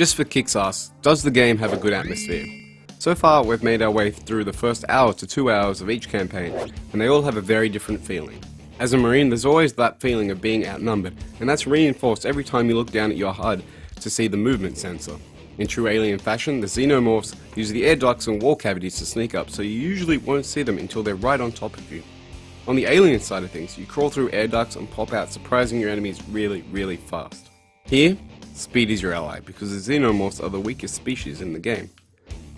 Just for kicks ass, does the game have a good atmosphere? So far, we've made our way through the first hour to 2 hours of each campaign, and they all have a very different feeling. As a Marine, there's always that feeling of being outnumbered, and that's reinforced every time you look down at your HUD to see the movement sensor. In true alien fashion, the xenomorphs use the air ducts and wall cavities to sneak up, so you usually won't see them until they're right on top of you. On the alien side of things, you crawl through air ducts and pop out, surprising your enemies really fast. Here, speed is your ally, because the xenomorphs are the weakest species in the game.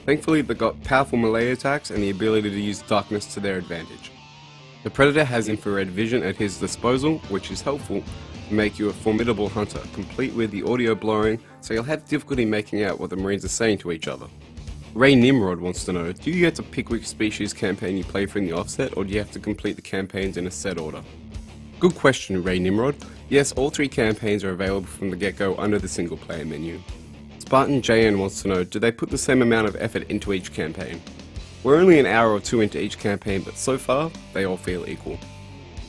Thankfully, they've got powerful melee attacks and the ability to use darkness to their advantage. The Predator has infrared vision at his disposal, which is helpful to make you a formidable hunter, complete with the audio blurring, so you'll have difficulty making out what the Marines are saying to each other. Ray Nimrod wants to know, do you get to pick which species campaign you play for in the offset, or do you have to complete the campaigns in a set order? Good question, Ray Nimrod. Yes, all 3 campaigns are available from the get-go under the single player menu. Spartan JN wants to know, do they put the same amount of effort into each campaign? We're only an hour or 2 into each campaign, but so far, they all feel equal.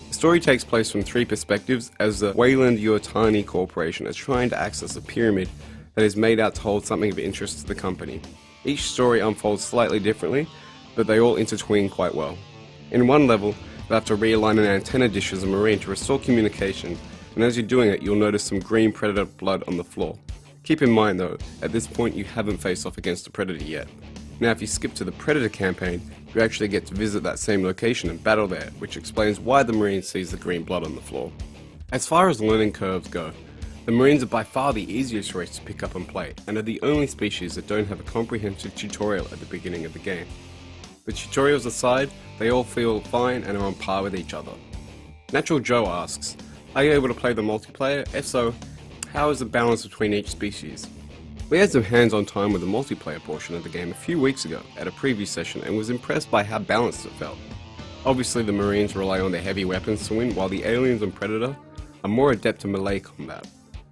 The story takes place from 3 perspectives, as the Weyland-Yutani Corporation is trying to access a pyramid that is made out to hold something of interest to the company. Each story unfolds slightly differently, but they all intertwine quite well. In one level, you'll have to realign an antenna dish as a Marine to restore communication, and as you're doing it, you'll notice some green Predator blood on the floor. Keep in mind though, at this point you haven't faced off against a Predator yet. Now if you skip to the Predator campaign, you actually get to visit that same location and battle there, which explains why the Marine sees the green blood on the floor. As far as learning curves go, the Marines are by far the easiest race to pick up and play, and are the only species that don't have a comprehensive tutorial at the beginning of the game. But tutorials aside, they all feel fine and are on par with each other. Natural Joe asks, are you able to play the multiplayer? If so, how is the balance between each species? We had some hands-on time with the multiplayer portion of the game a few weeks ago at a preview session and was impressed by how balanced it felt. Obviously the Marines rely on their heavy weapons to win, while the aliens and Predator are more adept in melee combat.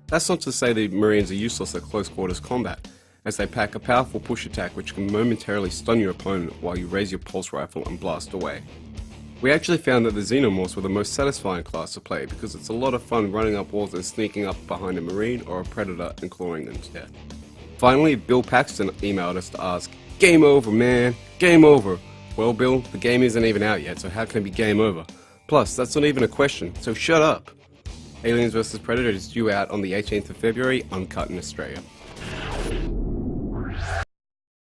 That's not to say the Marines are useless at close quarters combat, as they pack a powerful push attack which can momentarily stun your opponent while you raise your pulse rifle and blast away. We actually found that the Xenomorphs were the most satisfying class to play because it's a lot of fun running up walls and sneaking up behind a Marine or a Predator and clawing them to death. Finally, Bill Paxton emailed us to ask, game over man, game over. Well Bill, the game isn't even out yet, so how can it be game over? Plus, that's not even a question, so shut up. Aliens vs Predator is due out on the 18th of February, uncut in Australia.